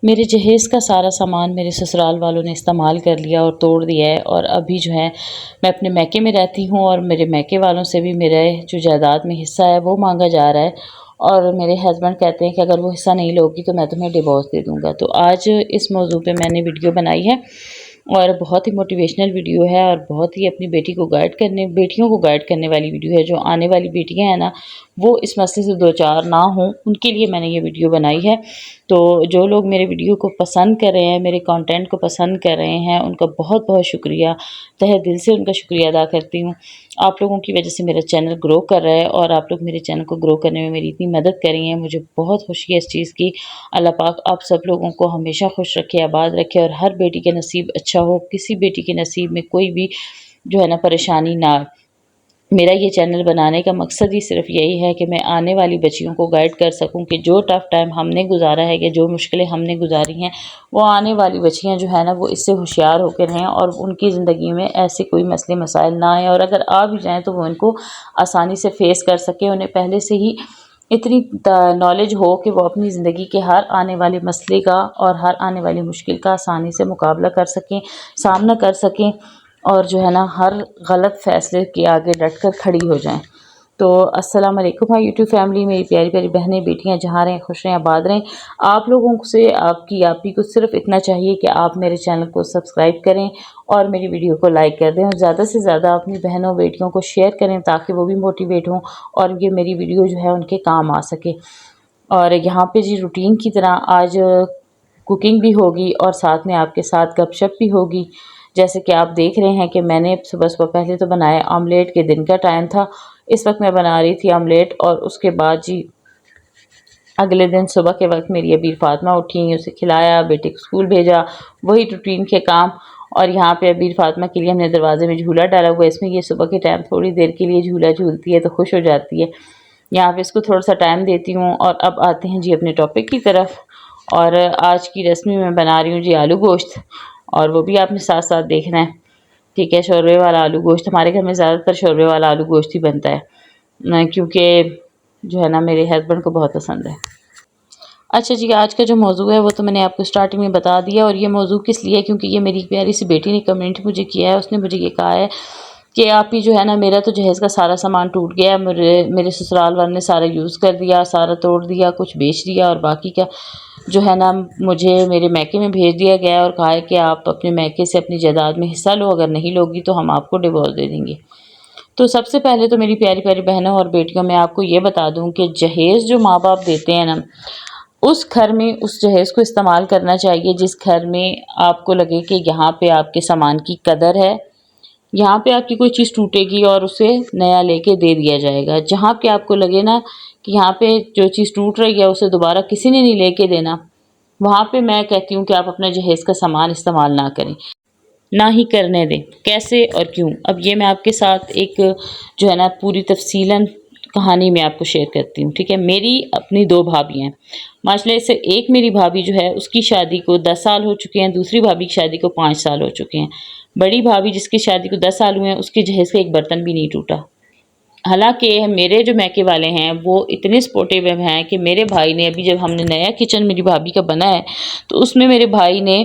میرے جہیز کا سارا سامان میرے سسرال والوں نے استعمال کر لیا اور توڑ دیا ہے، اور ابھی جو ہے میں اپنے میکے میں رہتی ہوں، اور میرے میکے والوں سے بھی میرے جو جائیداد میں حصہ ہے وہ مانگا جا رہا ہے، اور میرے ہسبینڈ کہتے ہیں کہ اگر وہ حصہ نہیں لوگی تو میں تمہیں ڈیورس دے دوں گا۔ تو آج اس موضوع پہ میں نے ویڈیو بنائی ہے، اور بہت ہی موٹیویشنل ویڈیو ہے، اور بہت ہی اپنی بیٹیوں کو گائیڈ کرنے والی ویڈیو ہے۔ جو آنے والی بیٹیاں ہیں نا، وہ اس مسئلے سے دوچار نہ ہوں، ان کے لیے میں نے یہ ویڈیو بنائی ہے۔ تو جو لوگ میرے ویڈیو کو پسند کر رہے ہیں، میرے کانٹینٹ کو پسند کر رہے ہیں، ان کا بہت بہت شکریہ، تہہ دل سے ان کا شکریہ ادا کرتی ہوں۔ آپ لوگوں کی وجہ سے میرا چینل گرو کر رہا ہے، اور آپ لوگ میرے چینل کو گرو کرنے میں میری اتنی مدد کر رہی ہیں، مجھے بہت خوشی ہے اس چیز کی۔ اللہ پاک آپ سب لوگوں کو ہمیشہ خوش رکھے، آباد رکھے، اور ہر بیٹی کے نصیب اچھا ہو، کسی بیٹی کے نصیب میں کوئی بھی جو ہے نا پریشانی نہ آئے۔ میرا یہ چینل بنانے کا مقصد ہی صرف یہی ہے کہ میں آنے والی بچیوں کو گائیڈ کر سکوں کہ جو ٹف ٹائم ہم نے گزارا ہے، یا جو مشکلیں ہم نے گزاری ہیں، وہ آنے والی بچیاں جو ہے نا وہ اس سے ہوشیار ہو کے رہیں، اور ان کی زندگی میں ایسے کوئی مسئلے مسائل نہ آئیں، اور اگر آ بھی جائیں تو وہ ان کو آسانی سے فیس کر سکیں، انہیں پہلے سے ہی اتنی نالج ہو کہ وہ اپنی زندگی کے ہر آنے والے مسئلے کا اور ہر آنے والی مشکل کا آسانی سے مقابلہ کر سکیں، سامنا کر سکیں، اور جو ہے نا ہر غلط فیصلے کے آگے ڈٹ کر کھڑی ہو جائیں۔ تو السلام علیکم مائی یوٹیوب فیملی، میری پیاری پیاری بہنیں بیٹیاں جہاں رہیں خوش رہیں آباد رہیں۔ آپ لوگوں سے آپ ہی کو صرف اتنا چاہیے کہ آپ میرے چینل کو سبسکرائب کریں اور میری ویڈیو کو لائک کر دیں، اور زیادہ سے زیادہ اپنی بہنوں بیٹیوں کو شیئر کریں تاکہ وہ بھی موٹیویٹ ہوں اور یہ میری ویڈیو جو ہے ان کے کام آ سکے۔ اور یہاں پہ جی روٹین کی طرح آج کوکنگ بھی ہوگی، اور ساتھ میں آپ کے ساتھ گپ شپ بھی ہوگی۔ جیسے کہ آپ دیکھ رہے ہیں کہ میں نے صبح پہلے تو بنایا آملیٹ، کے دن کا ٹائم تھا، اس وقت میں بنا رہی تھی آملیٹ، اور اس کے بعد جی اگلے دن صبح کے وقت میری ابیر فاطمہ اٹھی، اسے کھلایا، بیٹے کو اسکول بھیجا، وہی روٹین کے کام۔ اور یہاں پہ ابیر فاطمہ کے لیے ہم نے دروازے میں جھولا ڈالا ہوا ہے، اس میں یہ صبح کے ٹائم تھوڑی دیر کے لیے جھولا جھولتی ہے تو خوش ہو جاتی ہے۔ یہاں پہ اس کو تھوڑا سا ٹائم دیتی ہوں، اور اب آتے ہیں جی اپنے ٹاپک کی طرف۔ اور آج کی ریسپی میں بنا رہی ہوں جی آلو گوشت، اور وہ بھی آپ نے ساتھ ساتھ دیکھنا ہے، ٹھیک ہے۔ شوربے والا آلو گوشت، ہمارے گھر میں زیادہ تر شوربے والا آلو گوشت ہی بنتا ہے، کیونکہ جو ہے نا میرے ہسبینڈ کو بہت پسند ہے۔ اچھا جی، آج کا جو موضوع ہے وہ تو میں نے آپ کو سٹارٹنگ میں بتا دیا، اور یہ موضوع کس لیے ہے کیونکہ یہ میری پیاری سی بیٹی نے کمنٹ مجھے کیا ہے، اس نے مجھے یہ کہا ہے کہ آپ ہی جو ہے نا میرا تو جہیز کا سارا سامان ٹوٹ گیا ہے، میرے سسرال والوں نے سارا یوز کر دیا، سارا توڑ دیا، کچھ بیچ دیا، اور باقی کا جو ہے نا مجھے میرے میکے میں بھیج دیا گیا ہے، اور کہا ہے کہ آپ اپنے میکے سے اپنی جائیداد میں حصہ لو، اگر نہیں لوگی تو ہم آپ کو ڈیورس دے دیں گے۔ تو سب سے پہلے تو میری پیاری پیاری بہنوں اور بیٹیوں میں آپ کو یہ بتا دوں کہ جہیز جو ماں باپ دیتے ہیں نا، اس گھر میں اس جہیز کو استعمال کرنا چاہیے جس گھر میں آپ کو لگے کہ یہاں پہ آپ کے سامان کی قدر ہے، یہاں پہ آپ کی کوئی چیز ٹوٹے گی اور اسے نیا لے کے دے دیا جائے گا۔ جہاں پہ آپ کو لگے نا کہ یہاں پہ جو چیز ٹوٹ رہی ہے اسے دوبارہ کسی نے نہیں لے کے دینا، وہاں پہ میں کہتی ہوں کہ آپ اپنا جہیز کا سامان استعمال نہ کریں، نہ ہی کرنے دیں۔ کیسے اور کیوں، اب یہ میں آپ کے ساتھ ایک جو ہے نا پوری تفصیلاً کہانی میں آپ کو شیئر کرتی ہوں، ٹھیک ہے۔ میری اپنی 2 بھابھی ہیں، ماشاء اللہ سے ایک میری بھابھی جو ہے اس کی شادی کو 10 سال ہو چکے ہیں، دوسری بھابھی کی شادی کو 5 سال ہو چکے ہیں۔ بڑی بھابھی جس کی شادی کو 10 سال ہوئے ہیں، اس کی جہیز کا ایک برتن بھی نہیں ٹوٹا۔ حالانکہ میرے جو میکے والے ہیں وہ اتنے سپورٹیو ہیں کہ میرے بھائی نے ابھی جب ہم نے نیا کچن میری بھابھی کا بنا ہے تو اس میں میرے بھائی نے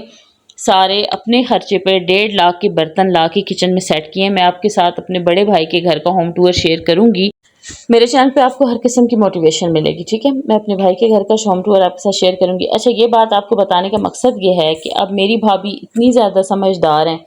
سارے اپنے خرچے پہ 1.5 لاکھ کے برتن لا کے کچن میں سیٹ کیے ہیں۔ میں آپ کے ساتھ اپنے بڑے بھائی کے گھر کا ہوم ٹور شیئر کروں گی، میرے چینل پہ آپ کو ہر قسم کی موٹیویشن ملے گی، ٹھیک ہے۔ میں اپنے بھائی کے گھر کا ہوم ٹور آپ کے ساتھ شیئر کروں گی۔ اچھا، یہ بات آپ کو بتانے کا مقصد یہ ہے کہ اب میری بھابھی اتنی زیادہ سمجھدار ہیں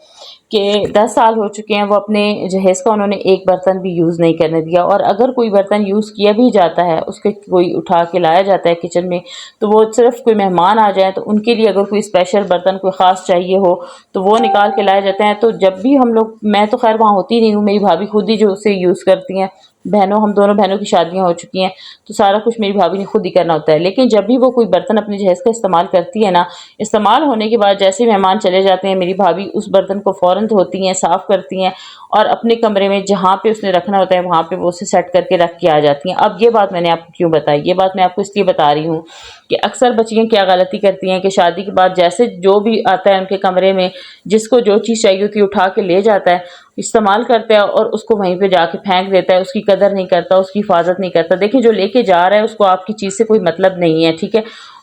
کہ 10 سال ہو چکے ہیں، وہ اپنے جہیز کا انہوں نے ایک برتن بھی یوز نہیں کرنے دیا، اور اگر کوئی برتن یوز کیا بھی جاتا ہے، اس کے کوئی اٹھا کے لایا جاتا ہے کچن میں، تو وہ صرف کوئی مہمان آ جائے تو ان کے لیے اگر کوئی اسپیشل برتن کوئی خاص چاہیے ہو تو وہ نکال کے لائے جاتے ہیں۔ تو جب بھی ہم لوگ، میں تو خیر وہاں ہوتی نہیں ہوں، میری بھابھی خود ہی جو اسے یوز کرتی ہیں، ہم دونوں بہنوں کی شادیاں ہو چکی ہیں تو سارا کچھ میری بھابھی نے خود ہی کرنا ہوتا ہے۔ لیکن جب بھی وہ کوئی برتن اپنے جہیز کا استعمال کرتی ہے نا، استعمال ہونے کے بعد جیسے مہمان چلے جاتے ہیں، میری بھابھی اس برتن کو فوراً دھوتی ہیں، صاف کرتی ہیں، اور اپنے کمرے میں جہاں پہ اس نے رکھنا ہوتا ہے وہاں پہ وہ اسے سیٹ کر کے رکھ کے آ جاتی ہیں۔ اب یہ بات میں نے آپ کو کیوں بتائی؟ یہ بات میں آپ کو اس لیے بتا رہی ہوں کہ اکثر بچیاں کیا غلطی کرتی ہیں کہ شادی کے بعد جیسے جو بھی آتا ہے ان کے کمرے میں، جس کو جو چیز چاہیے ہوتی ہے اٹھا کے لے جاتا ہے، استعمال کرتا ہے، اور اس کو وہیں پہ جا کے پھینک دیتا ہے، اس کی قدر نہیں کرتا، اس کی حفاظت نہیں کرتا۔ دیکھیں، جو لے کے جا رہا ہے اس کو آپ کی چیز سے کوئی مطلب نہیں ہے، ٹھیک ہے۔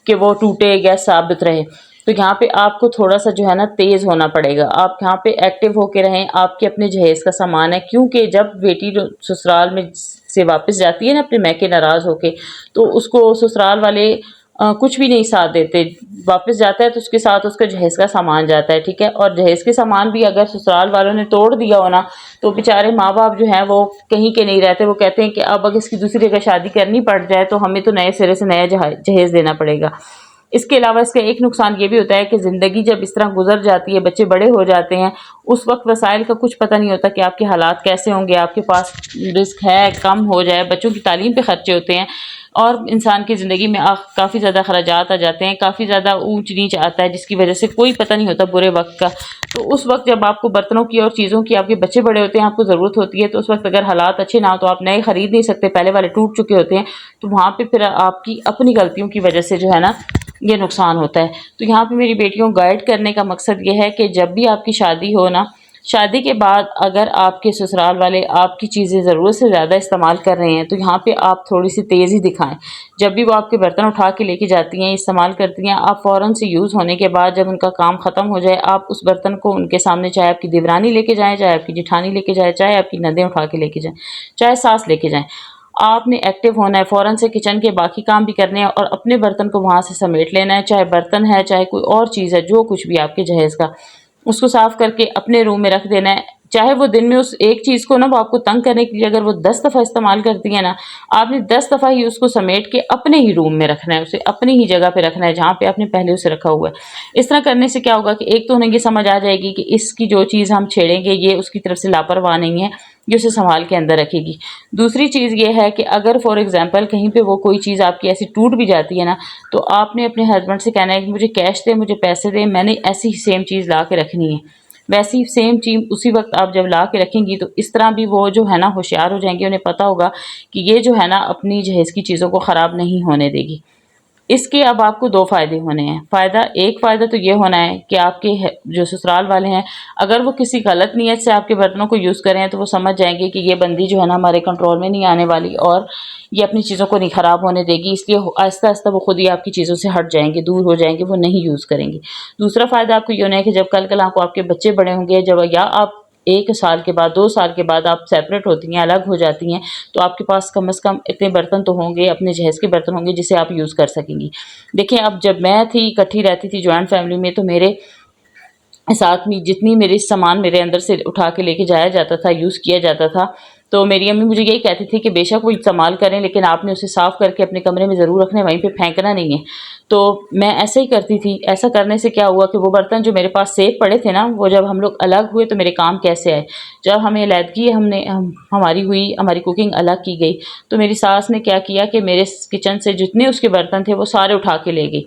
کہ وہ ٹوٹے یا ثابت رہے. تو یہاں پہ آپ کو تھوڑا سا جو ہے نا تیز ہونا پڑے گا. آپ یہاں پہ ایکٹیو ہو کے رہیں. آپ کے اپنے جہیز کا سامان ہے، کیونکہ جب بیٹی سسرال میں سے واپس جاتی ہے نا اپنے میکے ناراض ہو کے، تو اس کو سسرال والے کچھ بھی نہیں ساتھ دیتے. واپس جاتا ہے تو اس کے ساتھ اس کا جہیز کا سامان جاتا ہے، ٹھیک ہے. اور جہیز کے سامان بھی اگر سسرال والوں نے توڑ دیا ہو نا تو بیچارے ماں باپ جو ہیں وہ کہیں کے نہیں رہتے. وہ کہتے ہیں کہ اب اگر اس کی دوسری جگہ شادی کرنی پڑ جائے تو ہمیں تو نئے سرے سے نیا جہیز دینا پڑے گا. اس کے علاوہ اس کا ایک نقصان یہ بھی ہوتا ہے کہ زندگی جب اس طرح گزر جاتی ہے، بچے بڑے ہو جاتے ہیں، اس وقت وسائل کا کچھ پتہ نہیں ہوتا کہ آپ کے حالات کیسے ہوں گے. آپ کے پاس رزق ہے، کم ہو جائے، بچوں کی تعلیم پہ خرچے ہوتے ہیں، اور انسان کی زندگی میں کافی زیادہ اخراجات آ جاتے ہیں، کافی زیادہ اونچ نیچ آتا ہے، جس کی وجہ سے کوئی پتہ نہیں ہوتا برے وقت کا. تو اس وقت جب آپ کو برتنوں کی اور چیزوں کی، آپ کے بچے بڑے ہوتے ہیں، آپ کو ضرورت ہوتی ہے، تو اس وقت اگر حالات اچھے نہ ہو تو آپ نئے خرید نہیں سکتے، پہلے والے ٹوٹ چکے ہوتے ہیں. تو وہاں پہ پھر آپ کی اپنی غلطیوں کی وجہ سے جو ہے نا یہ نقصان ہوتا ہے. تو یہاں پہ میری بیٹیوں کو گائیڈ کرنے کا مقصد یہ ہے کہ جب بھی آپ کی شادی ہو نا، شادی کے بعد اگر آپ کے سسرال والے آپ کی چیزیں ضرورت سے زیادہ استعمال کر رہے ہیں تو یہاں پہ آپ تھوڑی سی تیزی دکھائیں. جب بھی وہ آپ کے برتن اٹھا کے لے کے جاتی ہیں، استعمال کرتی ہیں، آپ فوراً سے یوز ہونے کے بعد جب ان کا کام ختم ہو جائے، آپ اس برتن کو ان کے سامنے، چاہے آپ کی دیورانی لے کے جائیں، چاہے آپ کی جٹھانی لے کے جائیں، چاہے آپ کی نندیں اٹھا کے لے کے جائیں، چاہے ساس لے کے جائیں، آپ نے ایکٹیو ہونا ہے. فوراً سے کچن کے باقی کام بھی کرنے ہیں اور اپنے برتن کو وہاں سے سمیٹ لینا ہے. چاہے برتن ہے، چاہے کوئی اور چیز ہے، جو کچھ بھی آپ کے جہیز کا، اس کو صاف کر کے اپنے روم میں رکھ دینا ہے. چاہے وہ دن میں اس ایک چیز کو نا وہ آپ کو تنگ کرنے کے لیے اگر وہ 10 دفعہ استعمال کرتی ہیں نا، آپ نے 10 دفعہ ہی اس کو سمیٹ کے اپنے ہی روم میں رکھنا ہے، اسے اپنی ہی جگہ پہ رکھنا ہے جہاں پہ آپ نے پہلے اسے رکھا ہوا ہے. اس طرح کرنے سے کیا ہوگا کہ ایک تو انہیں یہ سمجھ آ جائے گی کہ اس کی جو چیز ہم چھیڑیں گے یہ اس کی طرف سے لاپرواہ نہیں ہے، یہ اسے سنبھال کے اندر رکھے گی. دوسری چیز یہ ہے کہ اگر فار ایگزامپل کہیں پہ وہ کوئی چیز آپ کی ایسی ٹوٹ بھی جاتی ہے نا، تو آپ نے اپنے ہسبینڈ سے کہنا ہے کہ مجھے کیش دے، مجھے پیسے دے، میں نے ایسی ہی سیم چیز لا کے رکھنی ہے. ویسی سیم چیز اسی وقت آپ جب لا کے رکھیں گی تو اس طرح بھی وہ جو ہے نا ہوشیار ہو جائیں گے. انہیں پتہ ہوگا کہ یہ جو ہے نا اپنی جہیز کی چیزوں کو خراب نہیں ہونے دے گی. اس کے اب آپ کو 2 فائدے ہونے ہیں. ایک فائدہ تو یہ ہونا ہے کہ آپ کے جو سسرال والے ہیں اگر وہ کسی غلط نیت سے آپ کے برتنوں کو یوز کریں تو وہ سمجھ جائیں گے کہ یہ بندی جو ہے نا ہمارے کنٹرول میں نہیں آنے والی اور یہ اپنی چیزوں کو نہیں خراب ہونے دے گی. اس لیے آہستہ آہستہ وہ خود ہی آپ کی چیزوں سے ہٹ جائیں گے، دور ہو جائیں گے، وہ نہیں یوز کریں گے. دوسرا فائدہ آپ کو یہ ہونا ہے کہ جب کل آپ کو آپ کے بچے بڑے ہوں گے، جب یا آپ 1 سال کے بعد 2 سال کے بعد آپ سیپریٹ ہوتی ہیں، الگ ہو جاتی ہیں، تو آپ کے پاس کم از کم اتنے برتن تو ہوں گے، اپنے جہیز کے برتن ہوں گے جسے آپ یوز کر سکیں گی. دیکھیں اب جب میں تھی اکٹھی رہتی تھی جوائنٹ فیملی میں، تو میرے ساتھ میں جتنی میری سامان میرے اندر سے اٹھا کے لے کے جایا جاتا تھا، یوز کیا جاتا تھا، تو میری امی مجھے یہی کہتی تھی کہ بے شک وہ استعمال کریں لیکن آپ نے اسے صاف کر کے اپنے کمرے میں ضرور رکھنا ہے، وہیں پہ پھینکنا نہیں ہے. تو میں ایسے ہی کرتی تھی. ایسا کرنے سے کیا ہوا کہ وہ برتن جو میرے پاس سیف پڑے تھے نا، وہ جب ہم لوگ الگ ہوئے تو میرے کام کیسے آئے. جب ہمیں علیحدگی ہماری ہوئی، ہماری کوکنگ الگ کی گئی، تو میری ساس نے کیا کیا کہ میرے کچن سے جتنے اس کے برتن تھے وہ سارے اٹھا کے لے گئی.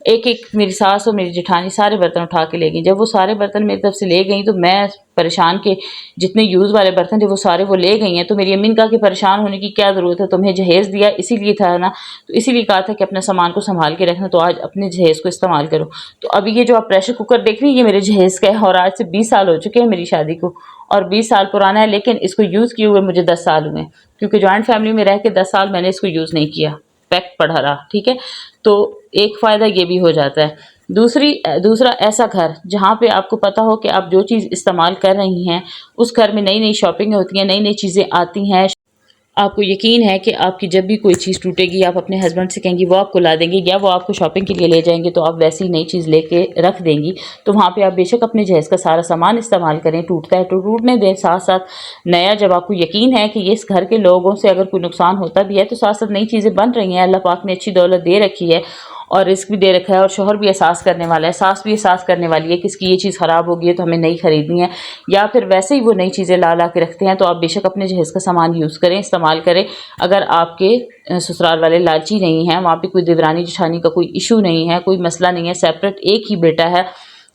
ایک میری ساس اور میری جٹھانی سارے برتن اٹھا کے لے گئیں. جب وہ سارے برتن میری طرف سے لے گئیں تو میں پریشان کے جتنے یوز والے برتن تھے وہ سارے وہ لے گئی ہیں. تو میری امی نے کہا کہ پریشان ہونے کی کیا ضرورت ہے، تمہیں جہیز دیا اسی لیے تھا نا، تو اسی لیے کہا تھا کہ اپنے سامان کو سنبھال کے رکھنا، تو آج اپنے جہیز کو استعمال کرو. تو ابھی یہ جو آپ پریشر کوکر دیکھ رہی ہیں یہ میرے جہیز کا ہے، اور آج سے 20 سال ہو چکے ہیں میری شادی کو، اور 20 سال پرانا ہے، لیکن اس کو یوز کیے ہوئے مجھے 10 سال ہوئے ہیں، کیونکہ جوائنٹ فیملی میں رہ کے 10 سال میں نے اس کو یوز نہیں کیا، پیک پڑا رہا. ٹھیک ہے، تو ایک فائدہ یہ بھی ہو جاتا ہے. دوسرا ایسا گھر جہاں پہ آپ کو پتہ ہو کہ آپ جو چیز استعمال کر رہی ہیں اس گھر میں نئی نئی شاپنگ ہوتی ہیں، نئی نئی چیزیں آتی ہیں. آپ کو یقین ہے کہ آپ کی جب بھی کوئی چیز ٹوٹے گی آپ اپنے ہسبینڈ سے کہیں گی وہ آپ کو لا دیں گے، یا وہ آپ کو شاپنگ کے لیے لے جائیں گے تو آپ ویسی ہی نئی چیز لے کے رکھ دیں گی. تو وہاں پہ آپ بے شک اپنے جہیز کا سارا سامان استعمال کریں. ٹوٹتا ہے تو ٹوٹنے دیں، ساتھ ساتھ نیا جب آپ کو یقین ہے کہ یہ اس گھر کے لوگوں سے اگر کوئی نقصان ہوتا بھی ہے تو ساتھ ساتھ نئی چیزیں بن رہی ہیں، اللہ پاک نے اچھی دولت دے رکھی ہے اور رزق بھی دے رکھا ہے، اور شوہر بھی احساس کرنے والا ہے، ساس بھی احساس کرنے والی ہے کہ اس کی یہ چیز خراب ہو گئی ہے تو ہمیں نئی خریدنی ہے، یا پھر ویسے ہی وہ نئی چیزیں لا کے رکھتے ہیں. تو آپ بے شک اپنے جہیز کا سامان یوز کریں، استعمال کریں. اگر آپ کے سسرال والے لالچی نہیں ہیں، وہاں پہ کوئی دیورانی جٹھانی کا کوئی ایشو نہیں ہے، کوئی مسئلہ نہیں ہے، سیپریٹ ایک ہی بیٹا ہے،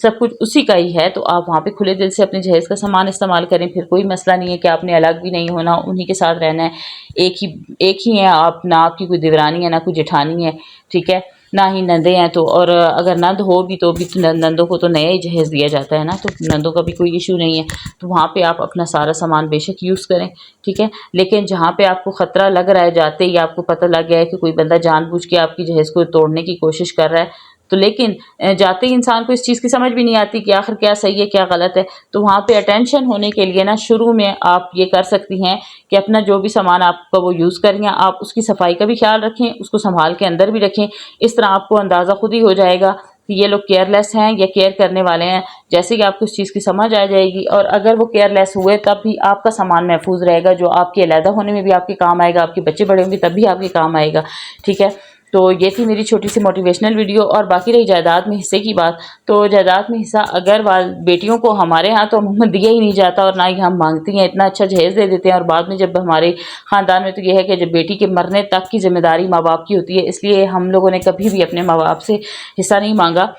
سب کچھ اسی کا ہی ہے، تو آپ وہاں پہ کھلے دل سے اپنے جہیز کا سامان استعمال کریں. پھر کوئی مسئلہ نہیں ہے کہ آپ نے الگ بھی نہیں ہونا، انہی کے ساتھ رہنا ہے، ایک ہی ہیں آپ، نہ آپ کی کوئی دیورانی ہے نہ کوئی جٹھانی ہے. ٹھیک ہے، نہ ہی نندیں ہیں تو، اور اگر نند ہو بھی تو نندوں کو تو نیا ہی جہیز دیا جاتا ہے نا، تو نندوں کا بھی کوئی ایشو نہیں ہے، تو وہاں پہ آپ اپنا سارا سامان بے شک یوز کریں، ٹھیک ہے۔ لیکن جہاں پہ آپ کو خطرہ لگ رہا ہے جاتے ہی آپ کو پتہ لگ گیا ہے کہ کوئی بندہ جان بوجھ کے آپ کی جہیز کو توڑنے کی کوشش کر رہا ہے، تو لیکن جاتے ہی انسان کو اس چیز کی سمجھ بھی نہیں آتی کہ آخر کیا صحیح ہے کیا غلط ہے، تو وہاں پہ اٹینشن ہونے کے لیے نا شروع میں آپ یہ کر سکتی ہیں کہ اپنا جو بھی سامان آپ کا وہ یوز کر رہی ہیں، آپ اس کی صفائی کا بھی خیال رکھیں، اس کو سنبھال کے اندر بھی رکھیں، اس طرح آپ کو اندازہ خود ہی ہو جائے گا کہ یہ لوگ کیئر لیس ہیں یا کیئر کرنے والے ہیں، جیسے کہ آپ کو اس چیز کی سمجھ آ جائے گی، اور اگر وہ کیئر لیس ہوئے تب بھی آپ کا سامان محفوظ رہے گا، جو آپ کے علیحدہ ہونے میں بھی آپ کے کام آئے گا، آپ کے بچے بڑے ہوں گے تب بھی آپ کے کام آئے گا، ٹھیک ہے۔ تو یہ تھی میری چھوٹی سی موٹیویشنل ویڈیو، اور باقی رہی جائیداد میں حصے کی بات، تو جائیداد میں حصہ اگر بیٹیوں کو ہمارے ہاں تو عموماً دیا ہی نہیں جاتا، اور نہ ہی ہم مانگتی ہیں، اتنا اچھا جہیز دے دیتے ہیں، اور بعد میں جب ہمارے خاندان میں تو یہ ہے کہ جب بیٹی کے مرنے تک کی ذمہ داری ماں باپ کی ہوتی ہے، اس لیے ہم لوگوں نے کبھی بھی اپنے ماں باپ سے حصہ نہیں مانگا،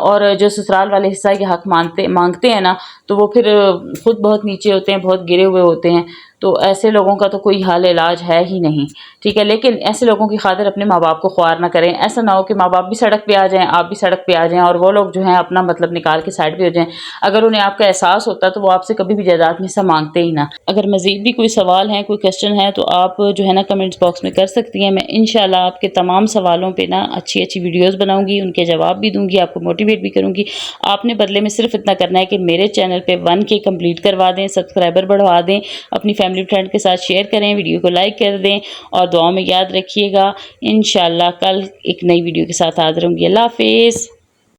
اور جو سسرال والے حصہ کے حق مانگتے ہیں نا، تو وہ پھر خود بہت نیچے ہوتے ہیں، بہت گرے ہوئے ہوتے ہیں، تو ایسے لوگوں کا تو کوئی حل علاج ہے ہی نہیں، ٹھیک ہے۔ لیکن ایسے لوگوں کی خاطر اپنے ماں باپ کو خوار نہ کریں، ایسا نہ ہو کہ ماں باپ بھی سڑک پہ آ جائیں، آپ بھی سڑک پہ آ جائیں، اور وہ لوگ جو ہیں اپنا مطلب نکال کے سائڈ پہ ہو جائیں۔ اگر انہیں آپ کا احساس ہوتا تو وہ آپ سے کبھی بھی جائیداد میں حصہ مانگتے ہی نہ۔ اگر مزید بھی کوئی سوال ہے، کوئی کوسچن ہے، تو آپ جو ہے نا کمنٹس باکس میں کر سکتی ہیں، میں انشاءاللہ آپ کے تمام سوالوں پہ نا اچھی ویڈیوز بناؤں گی، ان کے جواب بھی دوں گی، آپ کو موٹیویٹ بھی کروں گی۔ آپ نے بدلے میں صرف اتنا کرنا ہے کہ میرے چینل پہ 1K کمپلیٹ کروا دیں، سبسکرائبر بڑھوا دیں، اپنی فیملی فرینڈ کے ساتھ شیئر کریں، ویڈیو کو لائک کر دیں، اور دعاؤں میں یاد رکھیے گا۔ انشاءاللہ کل ایک نئی ویڈیو کے ساتھ حاضر ہوں گی۔ اللہ حافظ۔